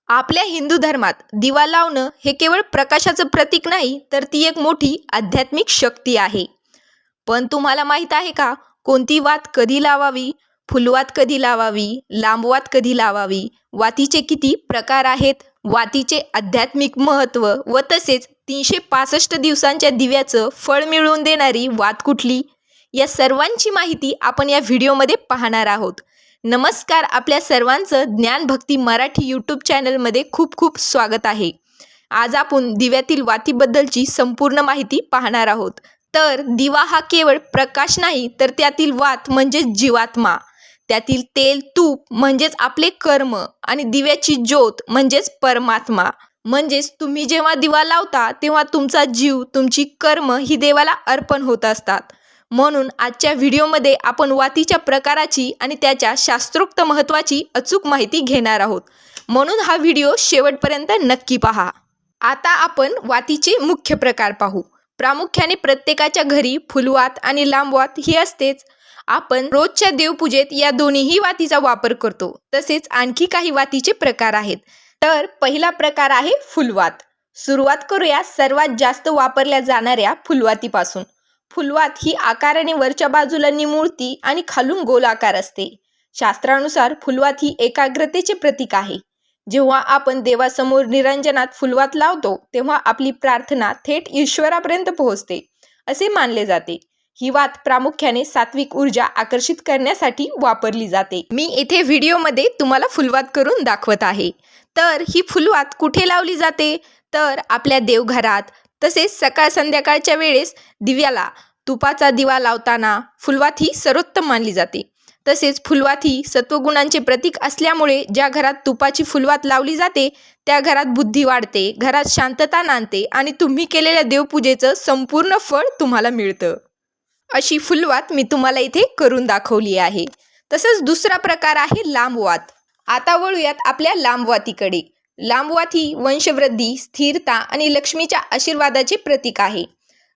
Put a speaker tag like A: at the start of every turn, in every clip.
A: आपल्या हिंदू धर्मात दिवा लावणं हे केवळ प्रकाशाचं प्रतीक नाही, तर ती एक मोठी आध्यात्मिक शक्ती आहे. पण तुम्हाला माहीत आहे का, कोणती वात कधी लावावी, फुलवात कधी लावावी, लांबवात कधी लावावी, वातीचे किती प्रकार आहेत, वातीचे आध्यात्मिक महत्त्व व तसेच 365 दिवसांच्या दिव्याचं फळ मिळवून देणारी वात कुठली, या सर्वांची माहिती आपण या व्हिडिओमध्ये पाहणार आहोत. नमस्कार, आपल्या सर्वांचं ज्ञानभक्ती मराठी यूट्यूब चॅनलमध्ये खूप खूप स्वागत आहे. आज आपण दिव्यातील वातीबद्दलची संपूर्ण माहिती पाहणार आहोत. तर दिवा हा केवळ प्रकाश नाही, तर त्यातील वात म्हणजे जीवात्मा, त्यातील तेल तूप म्हणजेच आपले कर्म आणि दिव्याची ज्योत म्हणजेच परमात्मा. म्हणजेच तुम्ही जेव्हा दिवा लावता तेव्हा तुमचा जीव, तुमची कर्म ही देवाला अर्पण होत असतात. म्हणून आजच्या व्हिडिओमध्ये आपण वातीच्या प्रकाराची आणि त्याच्या शास्त्रोक्त महत्त्वाची अचूक माहिती घेणार आहोत. म्हणून हा व्हिडिओ शेवटपर्यंत नक्की पहा. आता आपण वातीचे मुख्य प्रकार पाहू. प्रामुख्याने प्रत्येकाच्या घरी फुलवात आणि लांबवात ही असतेच. आपण रोजच्या देवपूजेत या दोन्हीही वातीचा वापर करतो. तसेच आणखी काही वातीचे प्रकार आहेत. तर पहिला प्रकार आहे फुलवात. सुरुवात करूया सर्वात जास्त वापरल्या जाणाऱ्या फुलवातीपासून. फुलवात ही आकाराने वरच्या बाजूला निमुळती आणि खालून गोल आकार असते. शास्त्रानुसार फुलवात ही एकाग्रतेचे प्रतीक आहे. जेव्हा आपण देवासमोर निरंजनात फुलवात लावतो तेव्हा आपली प्रार्थना थेट ईश्वरापर्यंत पोहोचते असे मानले जाते. ही वात प्रामुख्याने सात्विक ऊर्जा आकर्षित करण्यासाठी वापरली जाते. मी इथे व्हिडिओमध्ये तुम्हाला फुलवात करून दाखवत आहे. तर ही फुलवात कुठे लावली जाते, तर आपल्या देवघरात, तसेच सकाळ संध्याकाळच्या वेळेस दिव्याला तुपाचा दिवा लावताना फुलवात ही सर्वोत्तम मानली जाते. तसेच फुलवात ही सत्वगुणांचे प्रतीक असल्यामुळे ज्या घरात तुपाची फुलवात लावली जाते त्या घरात बुद्धी वाढते, घरात शांतता नांदते आणि तुम्ही केलेल्या देवपूजेचं संपूर्ण फळ तुम्हाला मिळतं. अशी फुलवात मी तुम्हाला इथे करून दाखवली आहे. तसंच दुसरा प्रकार आहे लांबवात. आता वळूयात आपल्या लांबवातीकडे. लांबवात ही वंशवृद्धी, स्थिरता आणि लक्ष्मीच्या आशीर्वादाचे प्रतीक आहे.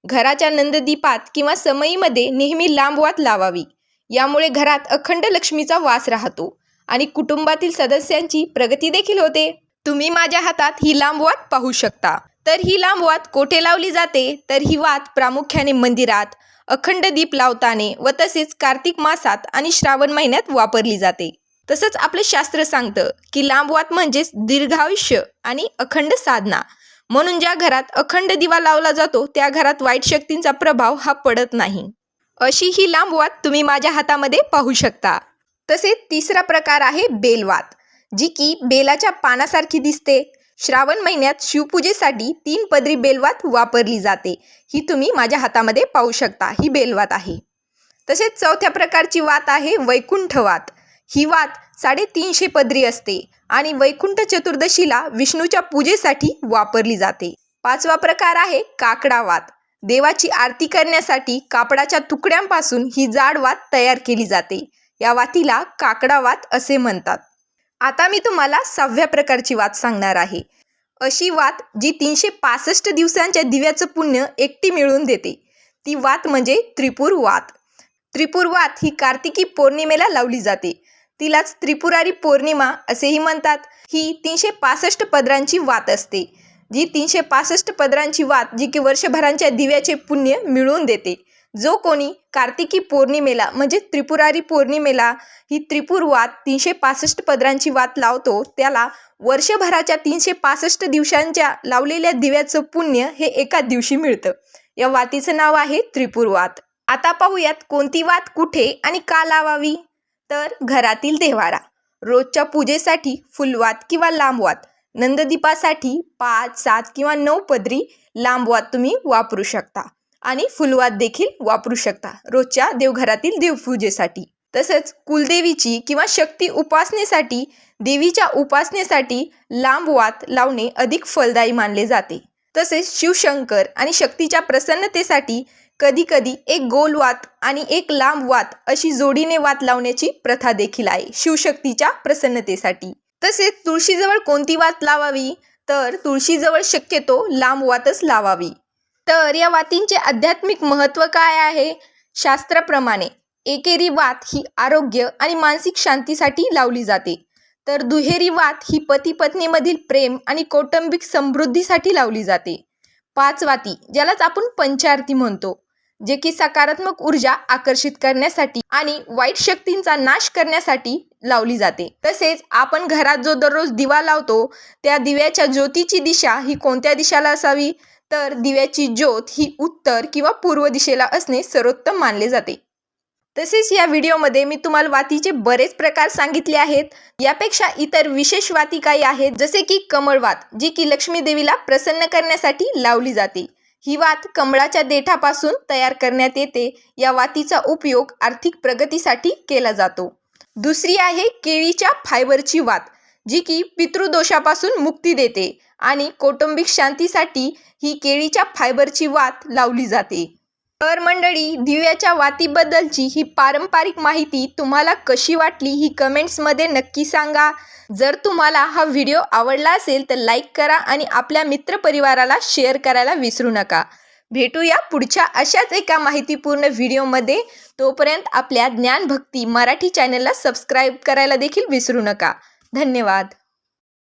A: घराच्या नंददीपात किंवा समईमध्ये नेहमी लांबवात लावावी. यामुळे घरात अखंड लक्ष्मीचा वास राहतो आणि कुटुंबातील सदस्यांची प्रगती देखील होते. तुम्ही माझ्या हातात ही लांबवात पाहू शकता. तर ही लांबवात कोठे लावली जाते, तर ही वात प्रामुख्याने मंदिरात, अखंड दीप लावताना व तसेच कार्तिक मासात आणि श्रावण महिन्यात वापरली जाते. तसंच आपलं शास्त्र सांगतं की लांबवात म्हणजेच दीर्घायुष्य आणि अखंड साधना. म्हणून ज्या घरात अखंड दिवा लावला जातो त्या घरात वाईट शक्तींचा प्रभाव हा पडत नाही. अशी ही लांबवात तुम्ही माझ्या हातामध्ये पाहू शकता. तसेच तिसरा प्रकार आहे बेलवात, जी की बेलाच्या पानासारखी दिसते. श्रावण महिन्यात शिवपूजेसाठी 3 पदरी बेलवात वापरली जाते. ही तुम्ही माझ्या हातामध्ये पाहू शकता, ही बेलवात आहे. तसेच चौथ्या प्रकारची वात आहे वैकुंठवात. ही वात 350 पदरी असते आणि वैकुंठ चतुर्दशीला विष्णूच्या पूजेसाठी वापरली जाते. 5वा प्रकार आहे काकडावात. देवाची आरती करण्यासाठी कापडाच्या तुकड्यांपासून ही जाड वात तयार केली जाते. या वातीला काकडावात असे म्हणतात. आता मी तुम्हाला 6व्या प्रकारची वात सांगणार आहे. अशी वात जी 365 दिवसांच्या दिव्याचं पुण्य एकटी मिळवून देते. ती वात म्हणजे त्रिपुर वात. त्रिपुर वात ही कार्तिकी पौर्णिमेला लावली जाते. तिलाच त्रिपुरारी पौर्णिमा असेही म्हणतात. ही 365 पदरांची वात असते. जी 365 पदरांची वात जी की वर्षभरांच्या दिव्याचे पुण्य मिळवून देते. जो कोणी कार्तिकी पौर्णिमेला म्हणजे त्रिपुरारी पौर्णिमेला ही त्रिपुर वात 365 पदरांची वात लावतो त्याला वर्षभराच्या 365 दिवसांच्या लावलेल्या दिव्याचं पुण्य हे एका दिवशी मिळतं. या वातीचं नाव आहे त्रिपुर वात. आता पाहूयात कोणती वात कुठे आणि का लावावी. तर घरातील देव्हारा. रोजच्या पूजेसाठी फुलवात किंवा लांबवात. नंददीपासाठी 5, 7 किंवा 9 पदरी लांबवात तुम्ही वापरू शकता आणि फुलवात देखील वापरू शकता रोजच्या देवघरातील देवपूजेसाठी. तसंच कुलदेवीची किंवा शक्ती उपासनेसाठी, देवीच्या उपासनेसाठी लांबवात लावणे अधिक फलदायी मानले जाते. तसेच शिवशंकर आणि शक्तीच्या प्रसन्नतेसाठी कधीकधी एक गोल वात आणि एक लांब वात अशी जोडीने वात लावण्याची प्रथा देखील आहे शिवशक्तीच्या प्रसन्नतेसाठी. तसेच तुळशीजवळ कोणती वात लावावी, तर तुळशीजवळ शक्यतो लांब वातच लावावी. तर या वातींचे आध्यात्मिक महत्त्व काय आहे. शास्त्राप्रमाणे एकेरी वात ही आरोग्य आणि मानसिक शांतीसाठी लावली जाते. तर दुहेरी वात ही पती पत्नीमधील प्रेम आणि कौटुंबिक समृद्धीसाठी लावली जाते. 5 वाती ज्यालाच आपण पंचारती म्हणतो, जे की सकारात्मक ऊर्जा आकर्षित करण्यासाठी आणि वाईट शक्तींचा नाश करण्यासाठी लावली जाते. तसेच आपण घरात जो दररोज दिवा लावतो त्या दिव्याच्या ज्योतीची दिशा ही कोणत्या दिशेला असावी, तर दिव्याची ज्योत ही उत्तर किंवा पूर्व दिशेला असणे सर्वोत्तम मानले जाते. तसेच या व्हिडिओमध्ये मी तुम्हाला वातीचे बरेच प्रकार सांगितले आहेत. यापेक्षा इतर विशेष वाती काही आहेत, जसे की कमळवात, जी की लक्ष्मी देवीला प्रसन्न करण्यासाठी लावली जाते. ही वात कमळाच्या देठापासून तयार करण्यात येते. या वातीचा उपयोग आर्थिक प्रगतीसाठी केला जातो. दुसरी आहे केळीच्या फायबरची वात, जी की पितृदोषापासून मुक्ती देते आणि कौटुंबिक शांतीसाठी ही केळीच्या फायबरची वात लावली जाते. तर मंडळी, दिव्याच्या वातीबद्दलची ही पारंपरिक माहिती तुम्हाला कशी वाटली ही कमेंट्समध्ये नक्की सांगा. जर तुम्हाला हा व्हिडिओ आवडला असेल तर लाईक करा आणि आपल्या मित्रपरिवाराला शेअर करायला विसरू नका. भेटूया पुढच्या अशाच एका माहितीपूर्ण व्हिडिओमध्ये. तोपर्यंत आपल्या ज्ञानभक्ती मराठी चॅनलला सबस्क्राईब करायला देखील विसरू नका. धन्यवाद.